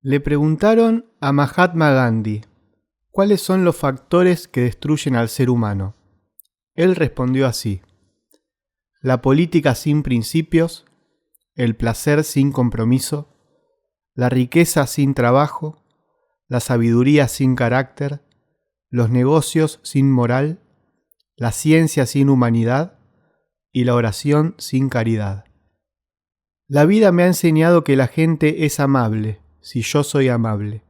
Le preguntaron a Mahatma Gandhi, ¿cuáles son los factores que destruyen al ser humano? Él respondió así: la política sin principios, el placer sin compromiso, la riqueza sin trabajo, la sabiduría sin carácter, los negocios sin moral, la ciencia sin humanidad y la oración sin caridad. La vida me ha enseñado que la gente es amable si yo soy amable,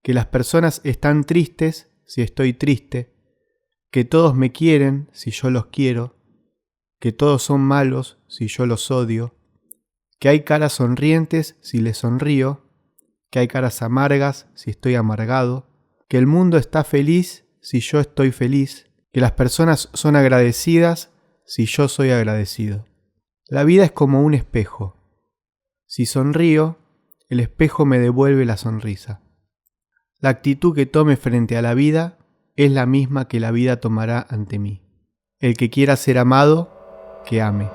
que las personas están tristes si estoy triste, que todos me quieren si yo los quiero, que todos son malos si yo los odio, que hay caras sonrientes si les sonrío, que hay caras amargas si estoy amargado, que el mundo está feliz si yo estoy feliz, que las personas son agradecidas si yo soy agradecido. La vida es como un espejo. Si sonrío, el espejo me devuelve la sonrisa. La actitud que tome frente a la vida es la misma que la vida tomará ante mí. El que quiera ser amado, que ame.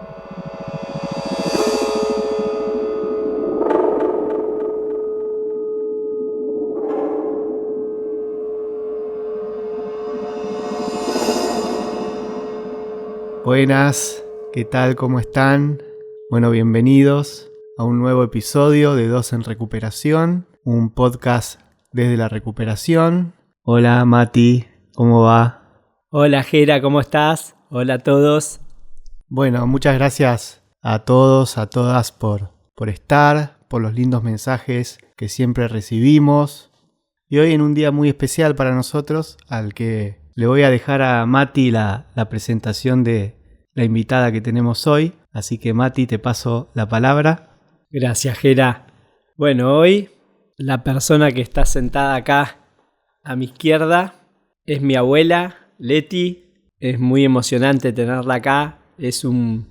Buenas, ¿qué tal? ¿Cómo están? Bueno, bienvenidos a un nuevo episodio de Dos en Recuperación, un podcast desde la recuperación. Hola Mati, ¿cómo va? Hola Jera, ¿cómo estás? Hola a todos. Bueno, muchas gracias a todos, a todas por estar, por los lindos mensajes que siempre recibimos. Y hoy en un día muy especial para nosotros, al que le voy a dejar a Mati la presentación de la invitada que tenemos hoy. Así que Mati, te paso la palabra. Gracias Jera. Bueno, hoy la persona que está sentada acá a mi izquierda es mi abuela, Leti. Es muy emocionante tenerla acá. Es un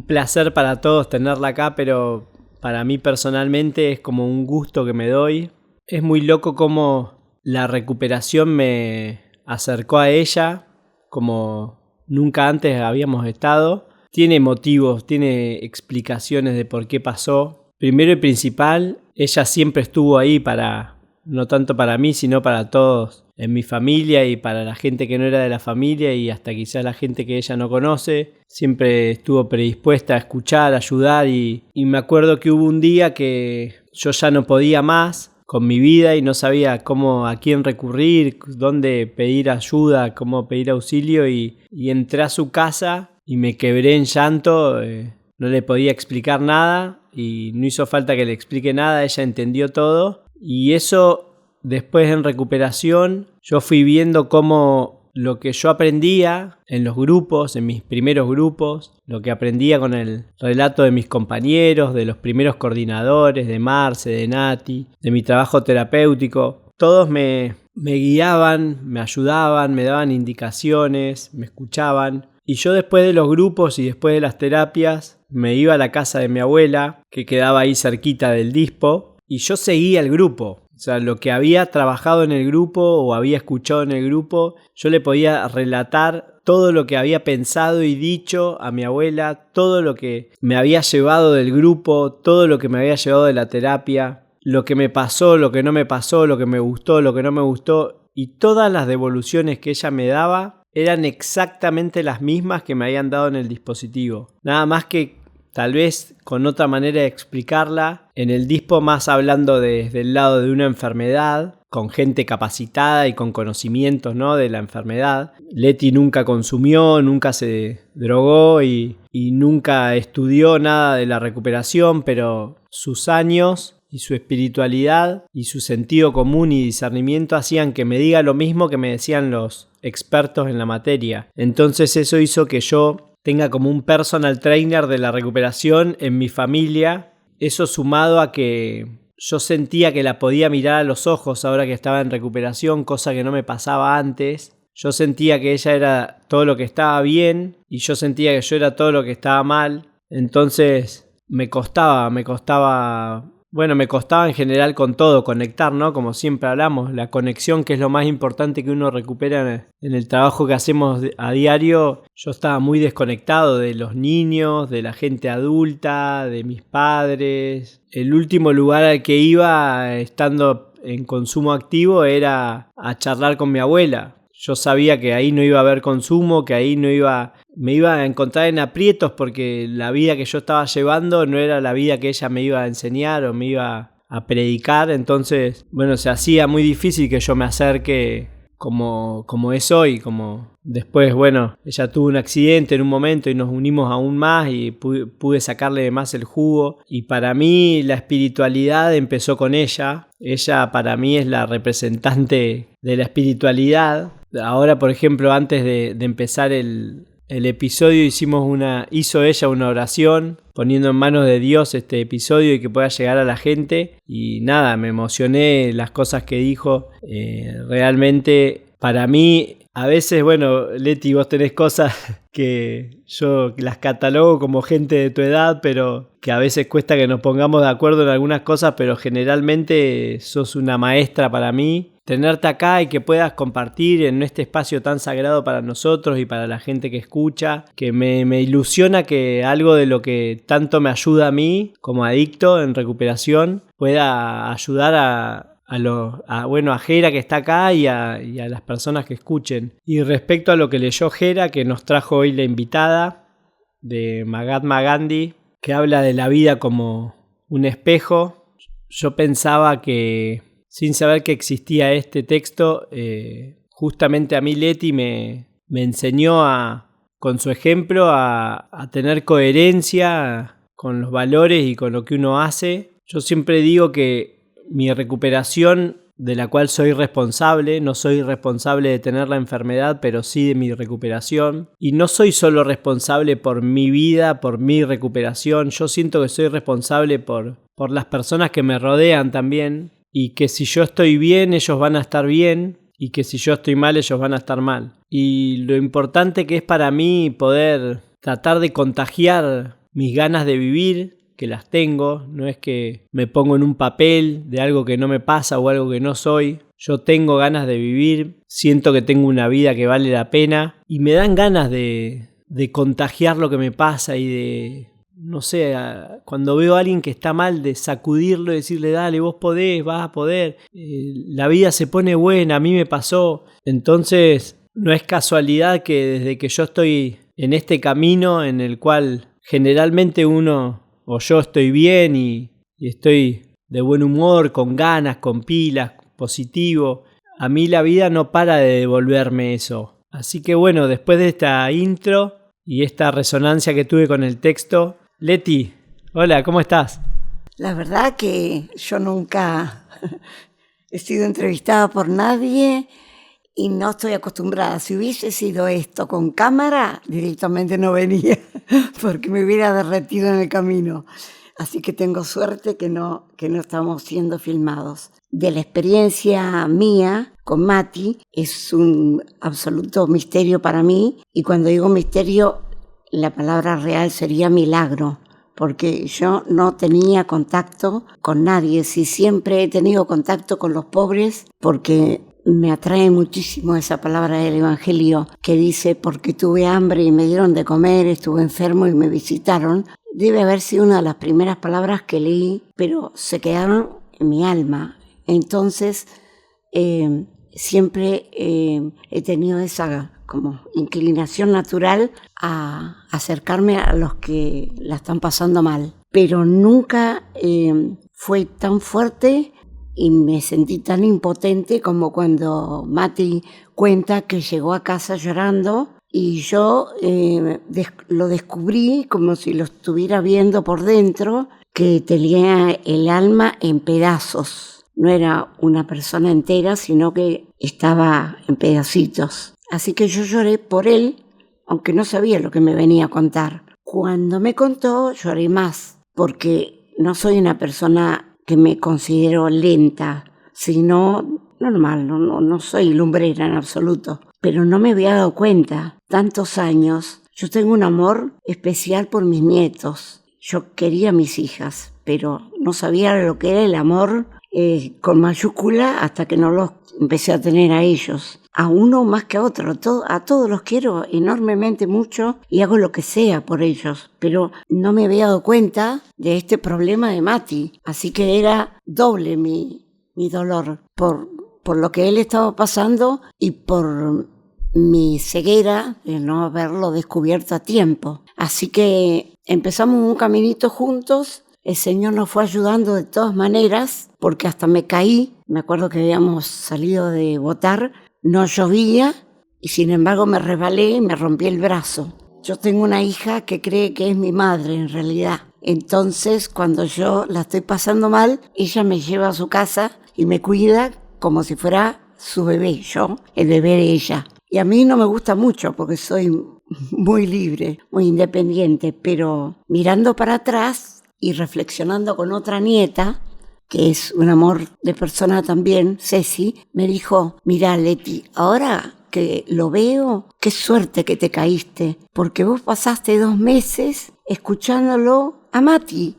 placer para todos tenerla acá, pero para mí personalmente es como un gusto que me doy. Es muy loco cómo la recuperación me acercó a ella como nunca antes habíamos estado. Tiene motivos, tiene explicaciones de por qué pasó. Primero y principal, ella siempre estuvo ahí no tanto para mí, sino para todos en mi familia y para la gente que no era de la familia y hasta quizás la gente que ella no conoce. Siempre estuvo predispuesta a escuchar, a ayudar y me acuerdo que hubo un día que yo ya no podía más con mi vida y no sabía a quién recurrir, dónde pedir ayuda, cómo pedir auxilio y entré a su casa y me quebré en llanto. No le podía explicar nada y no hizo falta que le explique nada, ella entendió todo. Y eso después en recuperación yo fui viendo cómo lo que yo aprendía en los grupos, en mis primeros grupos, lo que aprendía con el relato de mis compañeros, de los primeros coordinadores, de Marce, de Nati, de mi trabajo terapéutico, todos me guiaban, me ayudaban, me daban indicaciones, me escuchaban. Y yo después de los grupos y después de las terapias me iba a la casa de mi abuela, que quedaba ahí cerquita del Dispo, y yo seguía el grupo. O sea, lo que había trabajado en el grupo o había escuchado en el grupo, yo le podía relatar todo lo que había pensado y dicho a mi abuela, todo lo que me había llevado del grupo, todo lo que me había llevado de la terapia, lo que me pasó, lo que no me pasó, lo que me gustó, lo que no me gustó, y todas las devoluciones que ella me daba eran exactamente las mismas que me habían dado en el dispositivo. Nada más que tal vez con otra manera de explicarla. En el dispo más hablando desde el lado de una enfermedad, con gente capacitada y con conocimientos, ¿no?, de la enfermedad. Leti nunca consumió, nunca se drogó y nunca estudió nada de la recuperación, pero sus años y su espiritualidad y su sentido común y discernimiento hacían que me diga lo mismo que me decían los expertos en la materia. Entonces eso hizo que yo tenga como un personal trainer de la recuperación en mi familia. Eso sumado a que yo sentía que la podía mirar a los ojos ahora que estaba en recuperación, cosa que no me pasaba antes. Yo sentía que ella era todo lo que estaba bien y yo sentía que yo era todo lo que estaba mal. Entonces me costaba bueno, me costaba en general con todo conectar, ¿no? Como siempre hablamos, la conexión, que es lo más importante que uno recupera en el trabajo que hacemos a diario. Yo estaba muy desconectado de los niños, de la gente adulta, de mis padres. El último lugar al que iba estando en consumo activo era a charlar con mi abuela. Yo sabía que ahí no iba a haber consumo, que ahí me iba a encontrar en aprietos porque la vida que yo estaba llevando no era la vida que ella me iba a enseñar o me iba a predicar. Entonces, bueno, se hacía muy difícil que yo me acerque como es hoy. Como después, bueno, ella tuvo un accidente en un momento y nos unimos aún más y pude sacarle más el jugo. Y para mí la espiritualidad empezó con ella. Ella para mí es la representante de la espiritualidad. Ahora, por ejemplo, antes de empezar el episodio hizo ella una oración poniendo en manos de Dios este episodio y que pueda llegar a la gente. Y nada, me emocioné las cosas que dijo. Realmente para mí, a veces, bueno, Leti, vos tenés cosas que yo las catalogo como gente de tu edad, pero que a veces cuesta que nos pongamos de acuerdo en algunas cosas, pero generalmente sos una maestra para mí. Tenerte acá y que puedas compartir en este espacio tan sagrado para nosotros y para la gente que escucha, que me ilusiona que algo de lo que tanto me ayuda a mí como adicto en recuperación pueda ayudar a Jera, que está acá, y a las personas que escuchen. Y respecto a lo que leyó Jera, que nos trajo hoy la invitada de Mahatma Gandhi, que habla de la vida como un espejo, yo pensaba que, sin saber que existía este texto, justamente a mí Leti me enseñó con su ejemplo a tener coherencia con los valores y con lo que uno hace. Yo siempre digo que mi recuperación, de la cual soy responsable, no soy responsable de tener la enfermedad, pero sí de mi recuperación. Y no soy solo responsable por mi vida, por mi recuperación. Yo siento que soy responsable por las personas que me rodean también. Y que si yo estoy bien, ellos van a estar bien. Y que si yo estoy mal, ellos van a estar mal. Y lo importante que es para mí poder tratar de contagiar mis ganas de vivir, que las tengo, no es que me pongo en un papel de algo que no me pasa o algo que no soy. Yo tengo ganas de vivir, siento que tengo una vida que vale la pena y me dan ganas de contagiar lo que me pasa y de, no sé, cuando veo a alguien que está mal, de sacudirlo y decirle, dale, vos podés, vas a poder, la vida se pone buena, a mí me pasó. Entonces no es casualidad que desde que yo estoy en este camino en el cual generalmente o yo estoy bien y estoy de buen humor, con ganas, con pilas, positivo, a mí la vida no para de devolverme eso. Así que bueno, después de esta intro y esta resonancia que tuve con el texto, Leti, hola, ¿cómo estás? La verdad que yo nunca he sido entrevistada por nadie y no estoy acostumbrada. Si hubiese sido esto con cámara, directamente no venía, porque me hubiera derretido en el camino. Así que tengo suerte que no estamos siendo filmados. De la experiencia mía con Mati, es un absoluto misterio para mí. Y cuando digo misterio, la palabra real sería milagro, porque yo no tenía contacto con nadie. Sí, siempre he tenido contacto con los pobres, porque me atrae muchísimo esa palabra del Evangelio que dice, porque tuve hambre y me dieron de comer, estuve enfermo y me visitaron. Debe haber sido una de las primeras palabras que leí, pero se quedaron en mi alma. Entonces, siempre he tenido esa como inclinación natural a acercarme a los que la están pasando mal. Pero nunca fue tan fuerte y me sentí tan impotente como cuando Mati cuenta que llegó a casa llorando y yo lo descubrí como si lo estuviera viendo por dentro, que tenía el alma en pedazos. No era una persona entera, sino que estaba en pedacitos. Así que yo lloré por él, aunque no sabía lo que me venía a contar. Cuando me contó, lloré más, porque no soy una persona que me considero lenta, sino normal, no soy lumbrera en absoluto. Pero no me había dado cuenta, tantos años. Yo tengo un amor especial por mis nietos. Yo quería a mis hijas, pero no sabía lo que era el amor con mayúscula hasta que no los empecé a tener a ellos. A uno más que a otro, a todos los quiero enormemente mucho y hago lo que sea por ellos, pero no me había dado cuenta de este problema de Mati, así que era doble mi dolor por lo que él estaba pasando y por mi ceguera de no haberlo descubierto a tiempo. Así que empezamos un caminito juntos, el Señor nos fue ayudando de todas maneras, porque hasta me caí, me acuerdo que habíamos salido de votar, no llovía y sin embargo me resbalé y me rompí el brazo. Yo tengo una hija que cree que es mi madre en realidad. Entonces cuando yo la estoy pasando mal, ella me lleva a su casa y me cuida como si fuera su bebé, yo, el bebé de ella. Y a mí no me gusta mucho porque soy muy libre, muy independiente, pero mirando para atrás y reflexionando con otra nieta, que es un amor de persona también, Ceci, me dijo, mirá Leti, ahora que lo veo, qué suerte que te caíste, porque vos pasaste 2 meses escuchándolo a Mati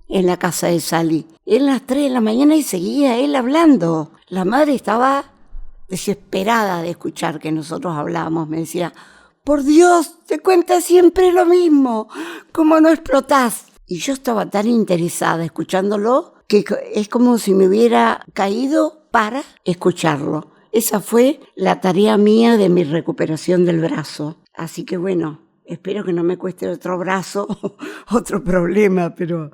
en la casa de Sally. Eran las 3 de la mañana y seguía él hablando. La madre estaba desesperada de escuchar que nosotros hablábamos. Me decía, por Dios, te cuenta siempre lo mismo, ¿cómo no explotás? Y yo estaba tan interesada escuchándolo que es como si me hubiera caído para escucharlo. Esa fue la tarea mía de mi recuperación del brazo. Así que bueno, espero que no me cueste otro brazo, otro problema, pero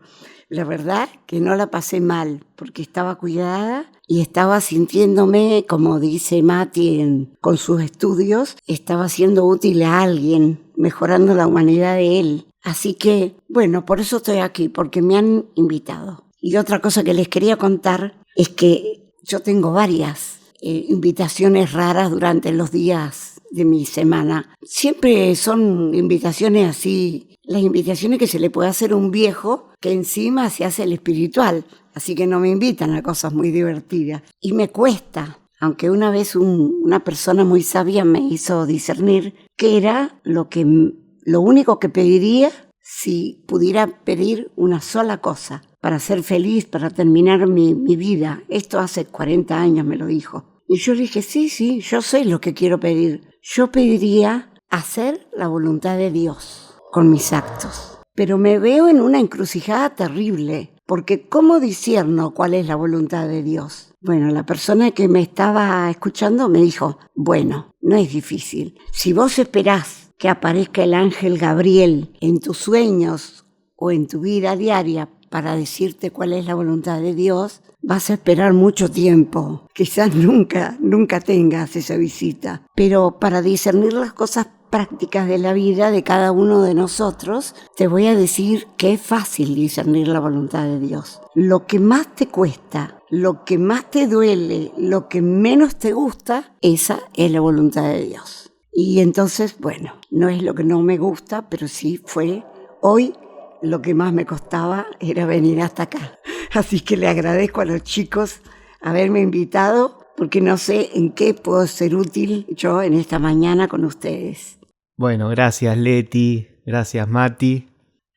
la verdad que no la pasé mal, porque estaba cuidada y estaba sintiéndome, como dice Mati con sus estudios, estaba siendo útil a alguien, mejorando la humanidad de él. Así que, bueno, por eso estoy aquí, porque me han invitado. Y otra cosa que les quería contar es que yo tengo varias invitaciones raras durante los días de mi semana. Siempre son invitaciones así, las invitaciones que se le puede hacer a un viejo que encima se hace el espiritual, así que no me invitan a cosas muy divertidas. Y me cuesta, aunque una vez una persona muy sabia me hizo discernir que era lo único que pediría si pudiera pedir una sola cosa para ser feliz, para terminar mi vida. Esto hace 40 años me lo dijo. Y yo le dije, sí, yo sé lo que quiero pedir. Yo pediría hacer la voluntad de Dios con mis actos. Pero me veo en una encrucijada terrible, porque ¿cómo discierno cuál es la voluntad de Dios? Bueno, la persona que me estaba escuchando me dijo, bueno, no es difícil. Si vos esperás que aparezca el ángel Gabriel en tus sueños o en tu vida diaria para decirte cuál es la voluntad de Dios, vas a esperar mucho tiempo. Quizás nunca tengas esa visita. Pero para discernir las cosas prácticas de la vida de cada uno de nosotros, te voy a decir que es fácil discernir la voluntad de Dios. Lo que más te cuesta, lo que más te duele, lo que menos te gusta, esa es la voluntad de Dios. Y entonces, bueno, no es lo que no me gusta, pero sí fue hoy lo que más me costaba era venir hasta acá. Así que le agradezco a los chicos haberme invitado, porque no sé en qué puedo ser útil yo en esta mañana con ustedes. Bueno, gracias Leti, gracias Mati.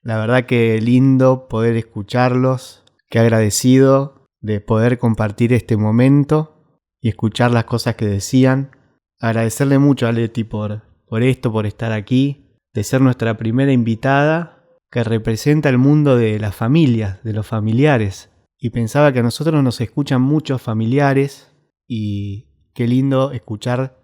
La verdad que lindo poder escucharlos, qué agradecido de poder compartir este momento y escuchar las cosas que decían. Agradecerle mucho a Leti por esto, por estar aquí, de ser nuestra primera invitada que representa el mundo de las familias, de los familiares. Y pensaba que a nosotros nos escuchan muchos familiares y qué lindo escuchar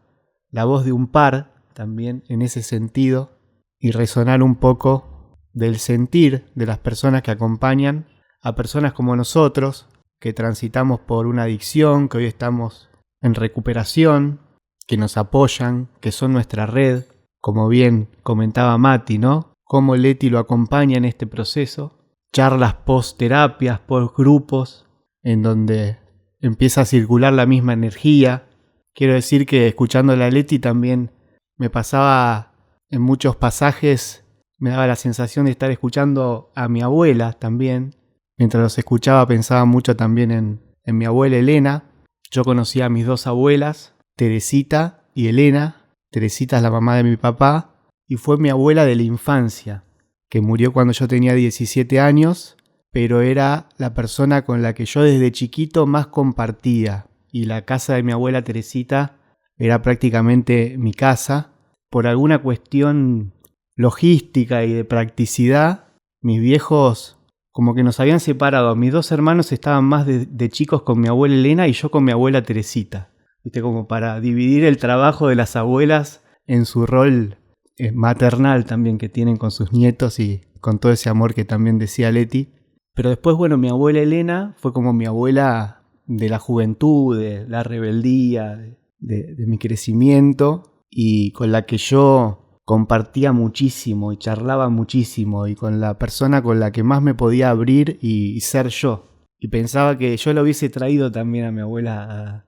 la voz de un par también en ese sentido y resonar un poco del sentir de las personas que acompañan a personas como nosotros que transitamos por una adicción, que hoy estamos en recuperación, que nos apoyan, que son nuestra red, como bien comentaba Mati, ¿no? Cómo Leti lo acompaña en este proceso, charlas post-terapias, post-grupos, en donde empieza a circular la misma energía. Quiero decir que escuchando a la Leti también me pasaba en muchos pasajes, me daba la sensación de estar escuchando a mi abuela también. Mientras los escuchaba pensaba mucho también en mi abuela Elena. Yo conocía a mis 2 abuelas, Teresita y Elena. Teresita es la mamá de mi papá y fue mi abuela de la infancia, que murió cuando yo tenía 17 años pero era la persona con la que yo desde chiquito más compartía. Y la casa de mi abuela Teresita era prácticamente mi casa. Por alguna cuestión logística y de practicidad, mis viejos como que nos habían separado. Mis dos hermanos estaban más de chicos con mi abuela Elena y yo con mi abuela Teresita. ¿Viste? Como para dividir el trabajo de las abuelas en su rol maternal también que tienen con sus nietos y con todo ese amor que también decía Leti. Pero después, bueno, mi abuela Elena fue como mi abuela de la juventud, de la rebeldía, de mi crecimiento, y con la que yo compartía muchísimo y charlaba muchísimo, y con la persona con la que más me podía abrir y ser yo. Y pensaba que yo lo hubiese traído también a mi abuela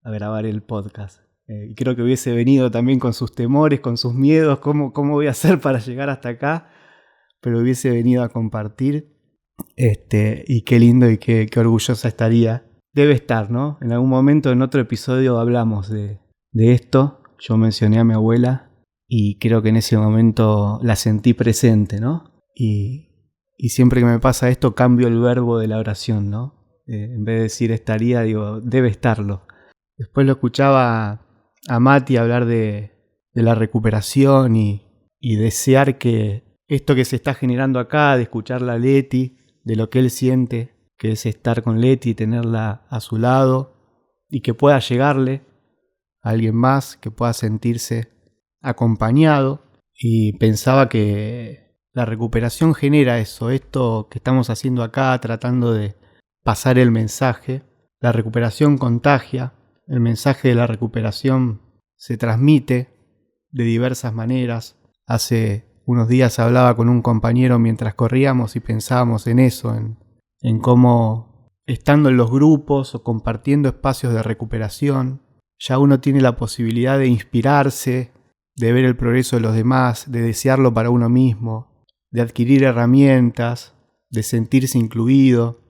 a grabar el podcast. Y creo que hubiese venido también con sus temores, con sus miedos, cómo voy a hacer para llegar hasta acá, pero hubiese venido a compartir. Y qué lindo y qué orgullosa estaría. Debe estar, ¿no? En algún momento, en otro episodio, hablamos de esto. Yo mencioné a mi abuela y creo que en ese momento la sentí presente, ¿no? Y siempre que me pasa esto, cambio el verbo de la oración, ¿no? En vez de decir estaría, digo, debe estarlo. Después lo escuchaba a Mati hablar de la recuperación y desear que esto que se está generando acá, de escucharla a Leti, de lo que él siente, que es estar con Leti y tenerla a su lado, y que pueda llegarle a alguien más, que pueda sentirse acompañado. Y pensaba que la recuperación genera eso, esto que estamos haciendo acá, tratando de pasar el mensaje. La recuperación contagia, el mensaje de la recuperación se transmite de diversas maneras. Hace unos días hablaba con un compañero mientras corríamos y pensábamos en eso, en cómo estando en los grupos o compartiendo espacios de recuperación, ya uno tiene la posibilidad de inspirarse, de ver el progreso de los demás, de desearlo para uno mismo, de adquirir herramientas, de sentirse incluido,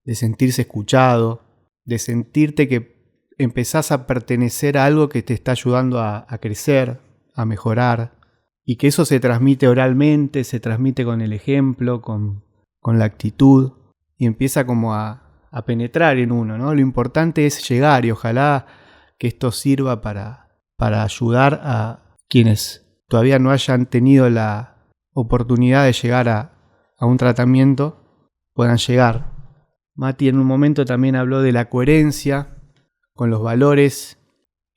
de sentirse escuchado, de sentirte que empezás a pertenecer a algo que te está ayudando a crecer, a mejorar, y que eso se transmite oralmente, se transmite con el ejemplo, con la actitud, y empieza como a penetrar en uno, ¿no? Lo importante es llegar, y ojalá que esto sirva para ayudar a quienes todavía no hayan tenido la oportunidad de llegar a un tratamiento, puedan llegar. Mati en un momento también habló de la coherencia con los valores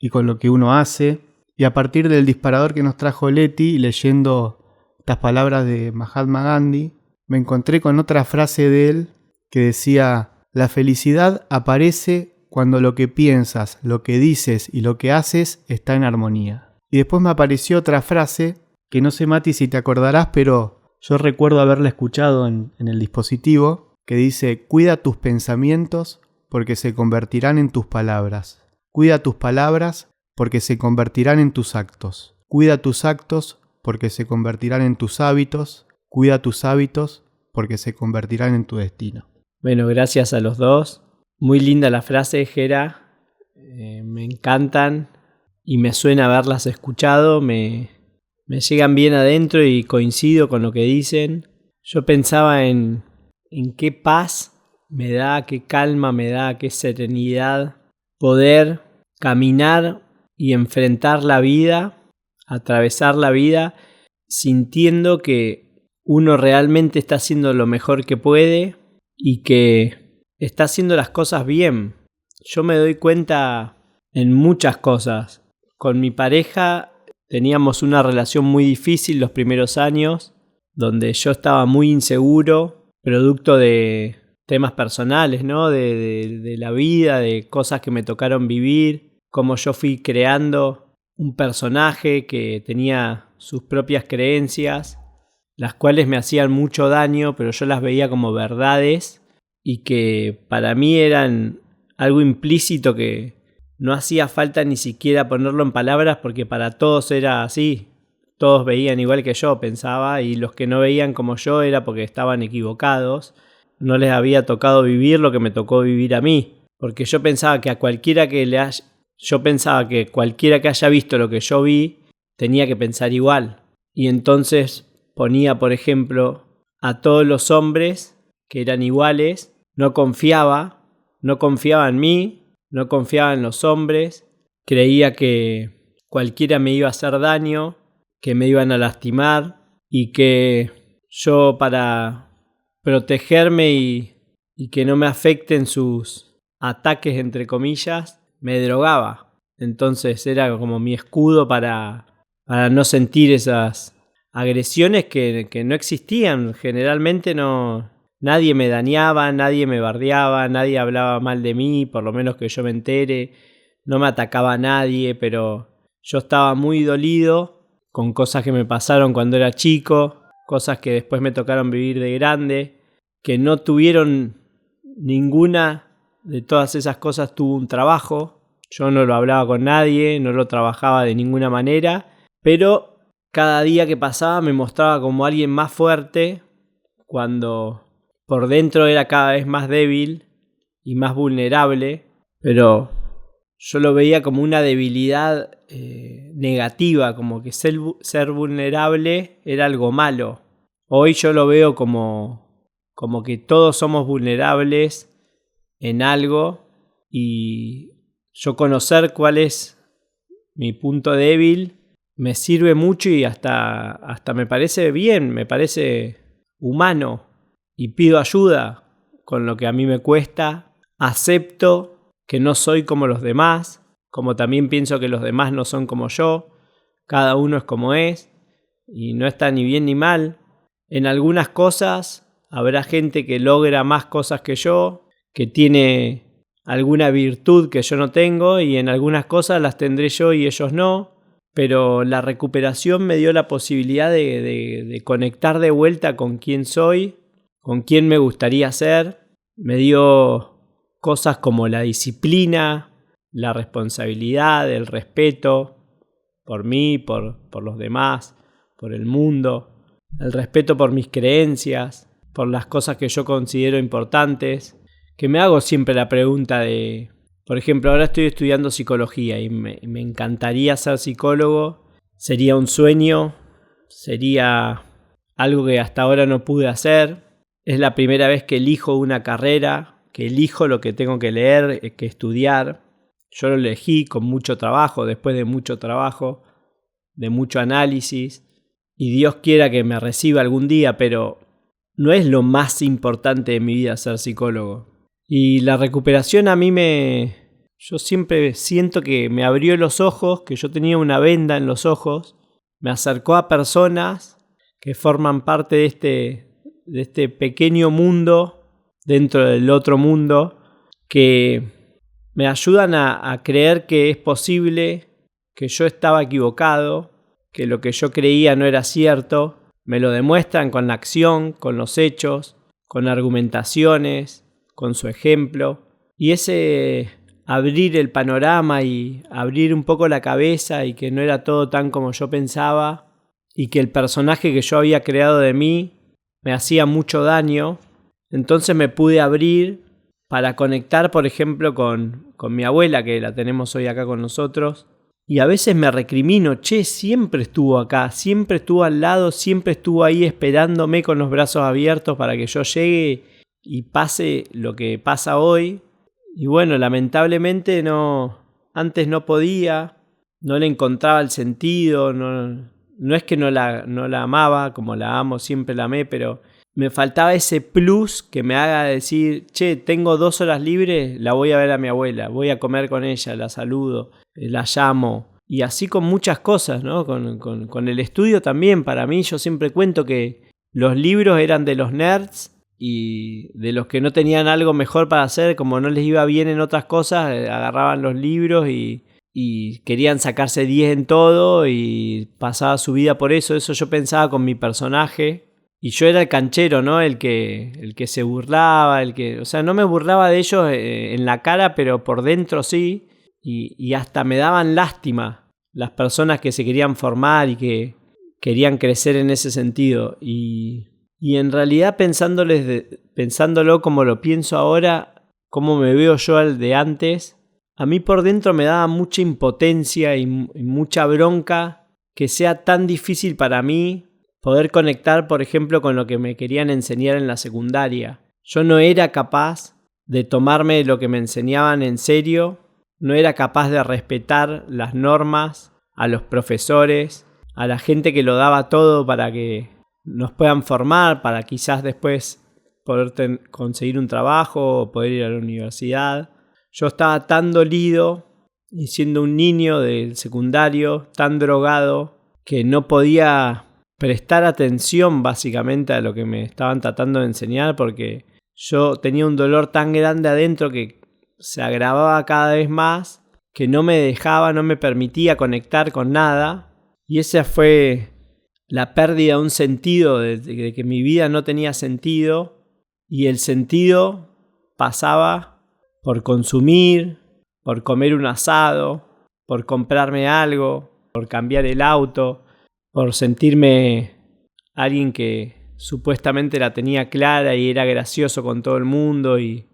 y con lo que uno hace. Y a partir del disparador que nos trajo Leti, leyendo estas palabras de Mahatma Gandhi, me encontré con otra frase de él que decía: la felicidad aparece cuando lo que piensas, lo que dices y lo que haces está en armonía. Y después me apareció otra frase que no sé, Mati, si te acordarás, pero yo recuerdo haberla escuchado en el dispositivo, que dice: cuida tus pensamientos porque se convertirán en tus palabras. Cuida tus palabras porque se convertirán en tus actos. Cuida tus actos porque se convertirán en tus hábitos. Cuida tus hábitos porque se convertirán en tu destino. Bueno, gracias a los dos. Muy linda la frase, Jera. Me encantan y me suena haberlas escuchado. Me llegan bien adentro y coincido con lo que dicen. Yo pensaba en qué paz me da, qué calma me da, qué serenidad poder caminar y enfrentar la vida, atravesar la vida, sintiendo que uno realmente está haciendo lo mejor que puede y que está haciendo las cosas bien. Yo me doy cuenta en muchas cosas. Con mi pareja teníamos una relación muy difícil los primeros años, donde yo estaba muy inseguro, producto de temas personales, ¿no? De la vida, de cosas que me tocaron vivir, cómo yo fui creando un personaje que tenía sus propias creencias, las cuales me hacían mucho daño, pero yo las veía como verdades y que para mí eran algo implícito que no hacía falta ni siquiera ponerlo en palabras porque para todos era así. Todos veían igual que yo, pensaba, y los que no veían como yo era porque estaban equivocados. No les había tocado vivir lo que me tocó vivir a mí. Porque yo pensaba que cualquiera que haya visto lo que yo vi tenía que pensar igual. Y entonces ponía, por ejemplo, a todos los hombres que eran iguales, no confiaba en mí, no confiaba en los hombres, creía que cualquiera me iba a hacer daño, que me iban a lastimar y que yo, para protegerme y que no me afecten sus ataques, entre comillas, me drogaba. Entonces era como mi escudo para no sentir esas agresiones que no existían. Generalmente nadie me dañaba, nadie me bardeaba, nadie hablaba mal de mí, por lo menos que yo me entere. No me atacaba a nadie, pero yo estaba muy dolido con cosas que me pasaron cuando era chico, cosas que después me tocaron vivir de grande, que no tuvieron ninguna de todas esas cosas tuvo un trabajo. Yo no lo hablaba con nadie, no lo trabajaba de ninguna manera, pero cada día que pasaba me mostraba como alguien más fuerte, cuando por dentro era cada vez más débil y más vulnerable, pero yo lo veía como una debilidad negativa, como que ser vulnerable era algo malo. Hoy yo lo veo como que todos somos vulnerables en algo, y yo conocer cuál es mi punto débil me sirve mucho y hasta me parece bien, me parece humano, y pido ayuda con lo que a mí me cuesta. Acepto que no soy como los demás, como también pienso que los demás no son como yo. Cada uno es como es y no está ni bien ni mal. En algunas cosas habrá gente que logra más cosas que yo, que tiene alguna virtud que yo no tengo, y en algunas cosas las tendré yo y ellos no. Pero la recuperación me dio la posibilidad de conectar de vuelta con quién soy, con quién me gustaría ser. Me dio cosas como la disciplina, la responsabilidad, el respeto por mí, por los demás, por el mundo, el respeto por mis creencias, por las cosas que yo considero importantes. Que me hago siempre la pregunta de, por ejemplo, ahora estoy estudiando psicología y me encantaría ser psicólogo. Sería un sueño, sería algo que hasta ahora no pude hacer. Es la primera vez que elijo una carrera, que elijo lo que tengo que leer, que estudiar. Yo lo elegí con mucho trabajo, después de mucho trabajo, de mucho análisis. Y Dios quiera que me reciba algún día, pero no es lo más importante de mi vida ser psicólogo. Y la recuperación a mí yo siempre siento que me abrió los ojos, que yo tenía una venda en los ojos, me acercó a personas que forman parte de este pequeño mundo dentro del otro mundo, que me ayudan a creer que es posible, que yo estaba equivocado, que lo que yo creía no era cierto. Me lo demuestran con la acción, con los hechos, con argumentaciones, con su ejemplo. Y ese abrir el panorama y abrir un poco la cabeza, y que no era todo tan como yo pensaba, y que el personaje que yo había creado de mí me hacía mucho daño. Entonces me pude abrir para conectar, por ejemplo, con mi abuela, que la tenemos hoy acá con nosotros. Y a veces me recrimino, siempre estuvo acá, siempre estuvo al lado, siempre estuvo ahí esperándome con los brazos abiertos para que yo llegue y pase lo que pasa hoy. Y bueno, lamentablemente antes no podía, no le encontraba el sentido, no es que no la amaba como la amo, siempre la amé, pero me faltaba ese plus que me haga decir, tengo 2 horas libres, la voy a ver a mi abuela, voy a comer con ella, la saludo, la llamo. Y así con muchas cosas, ¿no? Con el estudio también. Para mí, yo siempre cuento que los libros eran de los nerds y de los que no tenían algo mejor para hacer, como no les iba bien en otras cosas, agarraban los libros y querían sacarse 10 en todo y pasaba su vida por eso. Eso yo pensaba con mi personaje. Y yo era el canchero, ¿no? El que se burlaba, o sea, no me burlaba de ellos en la cara, pero por dentro sí. Y hasta me daban lástima las personas que se querían formar y que querían crecer en ese sentido. Y en realidad pensándolo como lo pienso ahora, como me veo yo al de antes, a mí por dentro me daba mucha impotencia y mucha bronca que sea tan difícil para mí poder conectar, por ejemplo, con lo que me querían enseñar en la secundaria. yo no era capaz de tomarme lo que me enseñaban en serio, no era capaz de respetar las normas, a los profesores, a la gente que lo daba todo para que nos puedan formar, para quizás después poder conseguir un trabajo o poder ir a la universidad. Yo estaba tan dolido y siendo un niño del secundario, tan drogado, que no podía prestar atención básicamente a lo que me estaban tratando de enseñar, porque yo tenía un dolor tan grande adentro que se agravaba cada vez más, que no me dejaba, no me permitía conectar con nada. Y esa fue la pérdida de un sentido, de que mi vida no tenía sentido, y el sentido pasaba por consumir, por comer un asado, por comprarme algo, por cambiar el auto, por sentirme alguien que supuestamente la tenía clara y era gracioso con todo el mundo y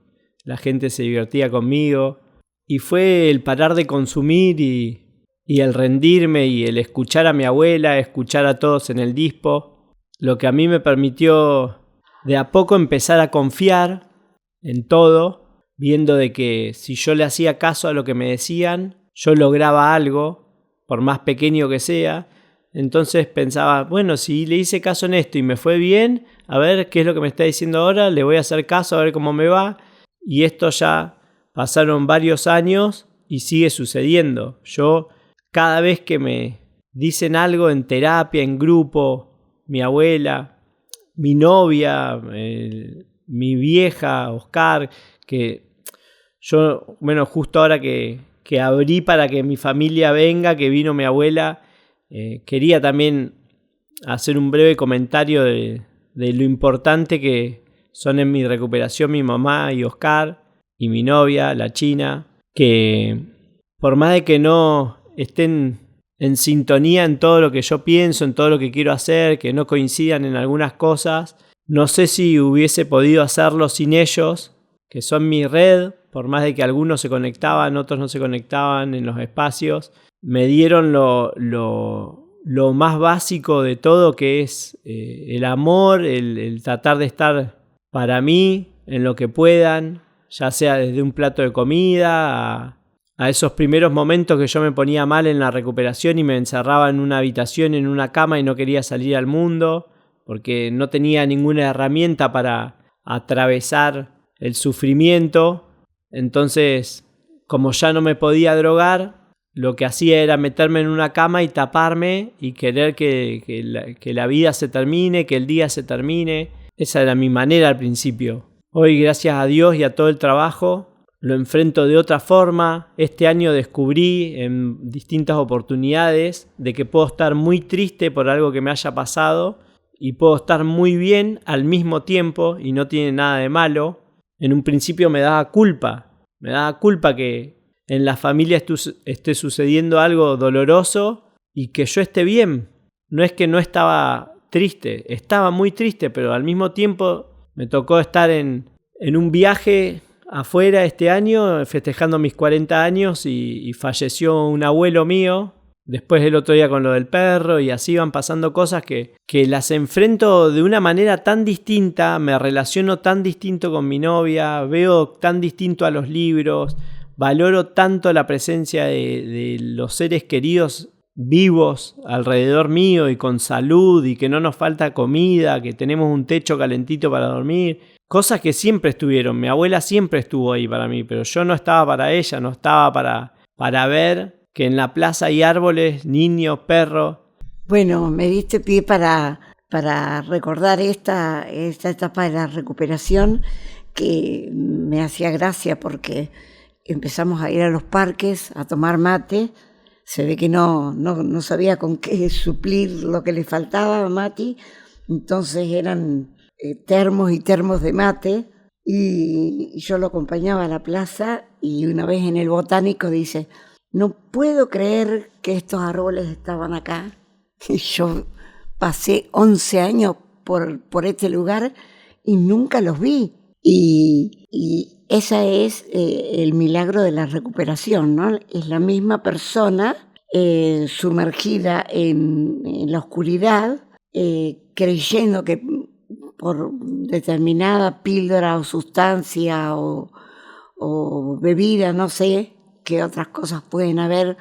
la gente se divertía conmigo. Y fue el parar de consumir y el rendirme y el escuchar a mi abuela, escuchar a todos en el dispo, lo que a mí me permitió de a poco empezar a confiar en todo, viendo de que si yo le hacía caso a lo que me decían, yo lograba algo, por más pequeño que sea. Entonces pensaba, bueno, si le hice caso en esto y me fue bien, a ver qué es lo que me está diciendo ahora, le voy a hacer caso a ver cómo me va. Y esto ya pasaron varios años y sigue sucediendo. Yo, cada vez que me dicen algo en terapia, en grupo, mi abuela, mi novia, mi vieja, Oscar, que yo, bueno, justo ahora que abrí para que mi familia venga, que vino mi abuela, quería también hacer un breve comentario de lo importante que son en mi recuperación mi mamá y Oscar y mi novia, la China, que por más de que no estén en sintonía en todo lo que yo pienso, en todo lo que quiero hacer, que no coincidan en algunas cosas, no sé si hubiese podido hacerlo sin ellos, que son mi red, por más de que algunos se conectaban, otros no se conectaban en los espacios, me dieron lo más básico de todo, que es el amor, el tratar de estar para mí en lo que puedan, ya sea desde un plato de comida a esos primeros momentos que yo me ponía mal en la recuperación y me encerraba en una habitación, en una cama y no quería salir al mundo porque no tenía ninguna herramienta para atravesar el sufrimiento. Entonces, como ya no me podía drogar, lo que hacía era meterme en una cama y taparme y querer que la vida se termine, que el día se termine. Esa era mi manera al principio. Hoy, gracias a Dios y a todo el trabajo, lo enfrento de otra forma. Este año descubrí en distintas oportunidades de que puedo estar muy triste por algo que me haya pasado y puedo estar muy bien al mismo tiempo y no tiene nada de malo. En un principio me daba culpa que en la familia esté sucediendo algo doloroso y que yo esté bien. No es que no estaba triste, estaba muy triste, pero al mismo tiempo me tocó estar en un viaje afuera este año, festejando mis 40 años y falleció un abuelo mío. Después el otro día con lo del perro y así van pasando cosas que las enfrento de una manera tan distinta, me relaciono tan distinto con mi novia, veo tan distinto a los libros, valoro tanto la presencia de los seres queridos vivos alrededor mío y con salud y que no nos falta comida, que tenemos un techo calentito para dormir. Cosas que siempre estuvieron, mi abuela siempre estuvo ahí para mí, pero yo no estaba para ella, no estaba para ver que en la plaza hay árboles, niños, perros. Bueno, me diste pie para recordar esta etapa de la recuperación que me hacía gracia porque empezamos a ir a los parques a tomar mate. Se ve que no sabía con qué suplir lo que le faltaba a Mati, entonces eran termos y termos de mate y yo lo acompañaba a la plaza y una vez en el botánico dice: no puedo creer que estos árboles estaban acá. Y yo pasé 11 años por este lugar y nunca los vi. Y ese es el milagro de la recuperación, ¿no? Es la misma persona sumergida en la oscuridad, creyendo que por determinada píldora o sustancia o bebida, no sé qué otras cosas pueden haber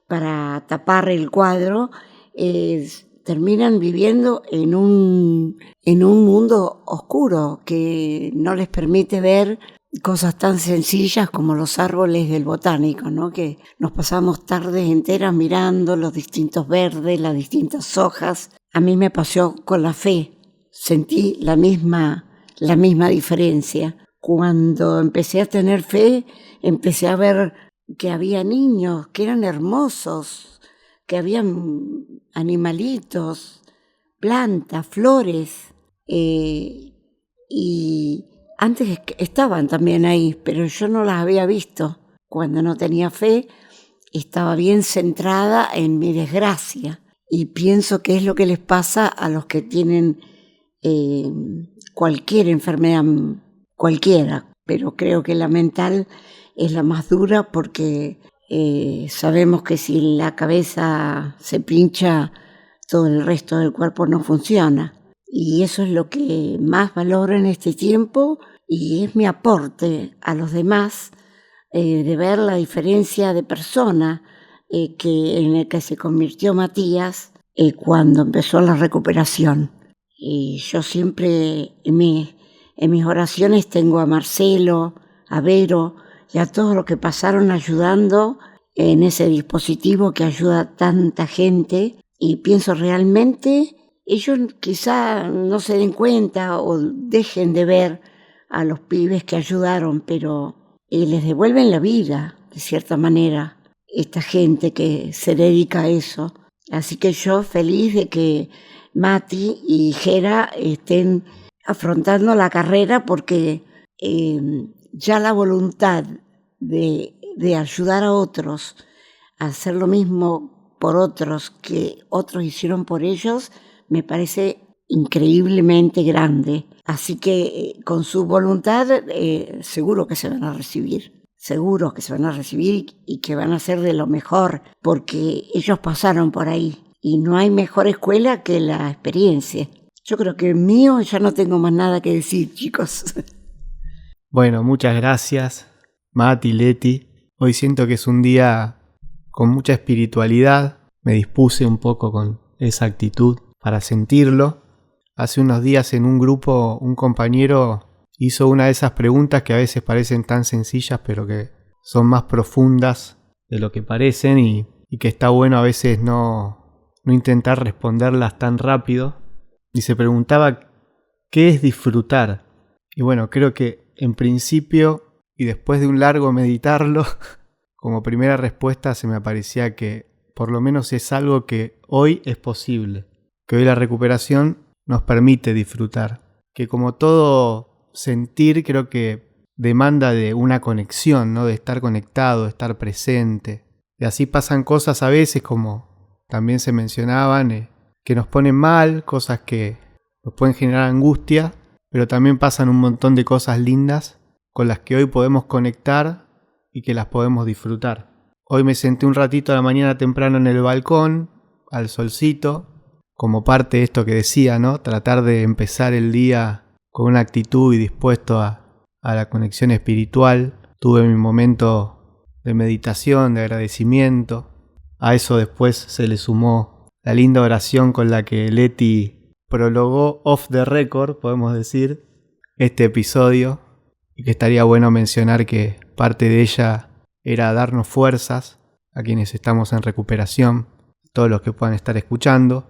para tapar el cuadro, terminan viviendo en un mundo oscuro que no les permite ver cosas tan sencillas como los árboles del botánico, ¿no? Que nos pasamos tardes enteras mirando los distintos verdes, las distintas hojas. A mí me pasó con la fe, sentí la misma diferencia. Cuando empecé a tener fe, empecé a ver que había niños que eran hermosos, que habían animalitos, plantas, flores, y antes estaban también ahí, pero yo no las había visto. Cuando no tenía fe, estaba bien centrada en mi desgracia, y pienso que es lo que les pasa a los que tienen cualquier enfermedad, cualquiera, pero creo que la mental es la más dura porque sabemos que si la cabeza se pincha, todo el resto del cuerpo no funciona. Y eso es lo que más valoro en este tiempo y es mi aporte a los demás, de ver la diferencia de persona en el que se convirtió Matías cuando empezó la recuperación. Y yo siempre en mis oraciones tengo a Marcelo, a Vero y a todos los que pasaron ayudando en ese dispositivo que ayuda a tanta gente, y pienso realmente, ellos quizá no se den cuenta o dejen de ver a los pibes que ayudaron, pero les devuelven la vida, de cierta manera, esta gente que se dedica a eso. Así que yo feliz de que Mati y Jera estén afrontando la carrera, porque ya la voluntad de ayudar a otros, a hacer lo mismo por otros que otros hicieron por ellos, me parece increíblemente grande. Así que con su voluntad seguro que se van a recibir. Seguro que se van a recibir y que van a ser de lo mejor, porque ellos pasaron por ahí. Y no hay mejor escuela que la experiencia. Yo creo que mío ya no tengo más nada que decir, chicos. Bueno, muchas gracias, Mati, Leti. Hoy siento que es un día con mucha espiritualidad. Me dispuse un poco con esa actitud para sentirlo. Hace unos días en un grupo un compañero hizo una de esas preguntas que a veces parecen tan sencillas pero que son más profundas de lo que parecen y que está bueno a veces no intentar responderlas tan rápido. Y se preguntaba ¿qué es disfrutar? Y bueno, creo que en principio y después de un largo meditarlo, como primera respuesta se me aparecía que por lo menos es algo que hoy es posible, que hoy la recuperación nos permite disfrutar, que como todo sentir creo que demanda de una conexión, ¿no? De estar conectado, de estar presente. Y así pasan cosas a veces, como también se mencionaban, que nos ponen mal, cosas que nos pueden generar angustia, pero también pasan un montón de cosas lindas con las que hoy podemos conectar y que las podemos disfrutar. Hoy me senté un ratito a la mañana temprano en el balcón, al solcito, como parte de esto que decía, ¿no? Tratar de empezar el día con una actitud y dispuesto a la conexión espiritual. Tuve mi momento de meditación, de agradecimiento. A eso después se le sumó la linda oración con la que Leti prologó off the record, podemos decir, este episodio. Y que estaría bueno mencionar que parte de ella era darnos fuerzas a quienes estamos en recuperación, todos los que puedan estar escuchando,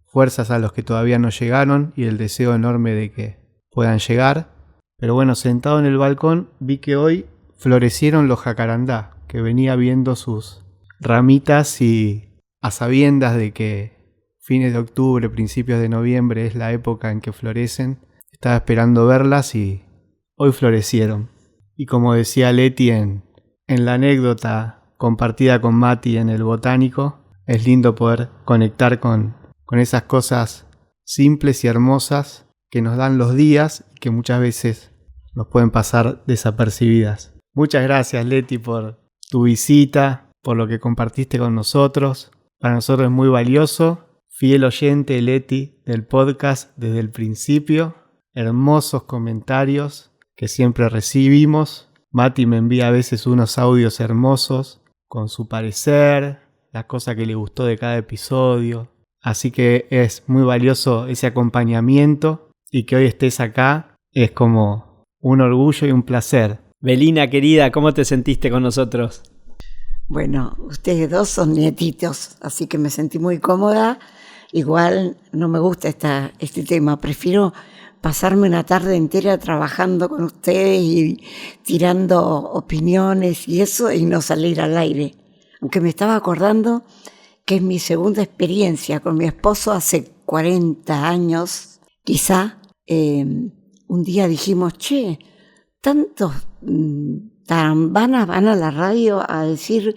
fuerzas a los que todavía no llegaron y el deseo enorme de que puedan llegar. Pero bueno, sentado en el balcón vi que hoy florecieron los jacarandá, que venía viendo sus ramitas y a sabiendas de que fines de octubre, principios de noviembre es la época en que florecen, estaba esperando verlas y hoy florecieron. Y como decía Leti en la anécdota compartida con Mati en el botánico, es lindo poder conectar con esas cosas simples y hermosas que nos dan los días y que muchas veces nos pueden pasar desapercibidas. Muchas gracias, Leti, por tu visita, por lo que compartiste con nosotros. Para nosotros es muy valioso. Fiel oyente, Leti, del podcast desde el principio. hermosos comentarios que siempre recibimos. Mati me envía a veces unos audios hermosos con su parecer, la cosa que le gustó de cada episodio. Así que es muy valioso ese acompañamiento y que hoy estés acá es como un orgullo y un placer. Belina, querida, ¿cómo te sentiste con nosotros? Bueno, ustedes dos son nietitos, así que me sentí muy cómoda. Igual no me gusta este tema, prefiero pasarme una tarde entera trabajando con ustedes y tirando opiniones y eso y no salir al aire. Aunque me estaba acordando que es mi segunda experiencia con mi esposo hace 40 años, quizá. Un día dijimos, tantos tarambanas van a la radio a decir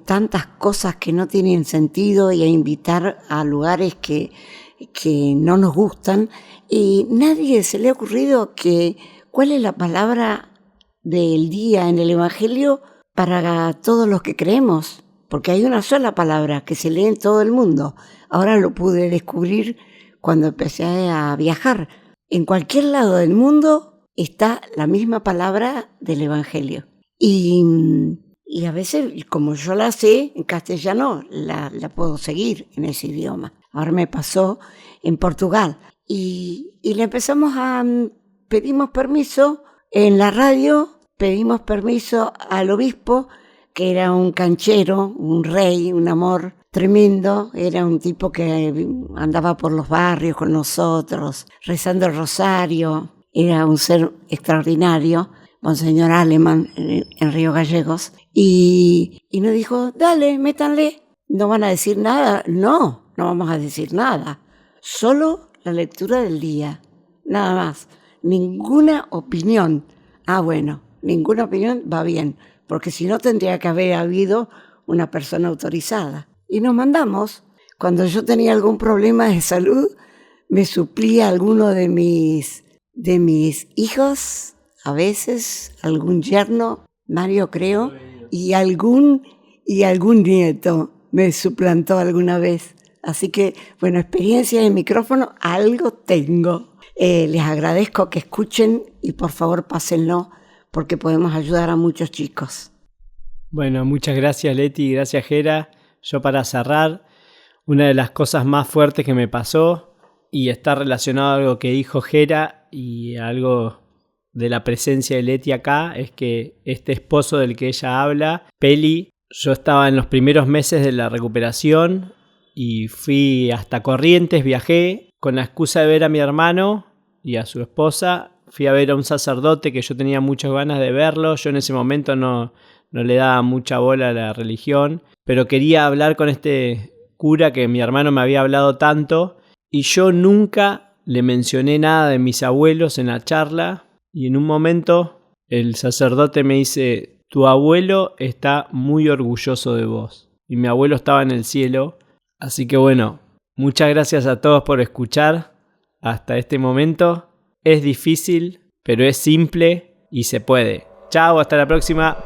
tantas cosas que no tienen sentido y a invitar a lugares que no nos gustan, y nadie se le ha ocurrido cuál es la palabra del día en el Evangelio para todos los que creemos, porque hay una sola palabra que se lee en todo el mundo. Ahora lo pude descubrir cuando empecé a viajar. En cualquier lado del mundo está la misma palabra del Evangelio. Y a veces, como yo la sé en castellano, la puedo seguir en ese idioma. Ahora me pasó en Portugal. Y le empezamos pedimos permiso en la radio, pedimos permiso al obispo, que era un canchero, un rey, un amor tremendo. Era un tipo que andaba por los barrios con nosotros, rezando el rosario. Era un ser extraordinario, Monseñor Alemán, en Río Gallegos. Y nos dijo, dale, métanle. ¿No van a decir nada? No vamos a decir nada. Solo la lectura del día, nada más. Ninguna opinión. Bueno, ninguna opinión va bien, porque si no tendría que haber habido una persona autorizada. Y nos mandamos. Cuando yo tenía algún problema de salud, me suplía alguno de mis hijos, a veces algún yerno, Mario creo, y algún nieto me suplantó alguna vez. Así que, bueno, experiencia de micrófono, algo tengo. Les agradezco que escuchen y por favor pásenlo, porque podemos ayudar a muchos chicos. Bueno, muchas gracias Leti, gracias Jera. Yo para cerrar, una de las cosas más fuertes que me pasó, y está relacionado a algo que dijo Jera y algo de la presencia de Leti acá, es que este esposo del que ella habla, Peli, yo estaba en los primeros meses de la recuperación y fui hasta Corrientes, viajé con la excusa de ver a mi hermano y a su esposa. Fui a ver a un sacerdote que yo tenía muchas ganas de verlo. Yo en ese momento no le daba mucha bola a la religión, pero quería hablar con este cura que mi hermano me había hablado tanto, y yo nunca le mencioné nada de mis abuelos en la charla. Y en un momento el sacerdote me dice, tu abuelo está muy orgulloso de vos. Y mi abuelo estaba en el cielo. Así que bueno, muchas gracias a todos por escuchar hasta este momento. Es difícil, pero es simple y se puede. Chao, hasta la próxima.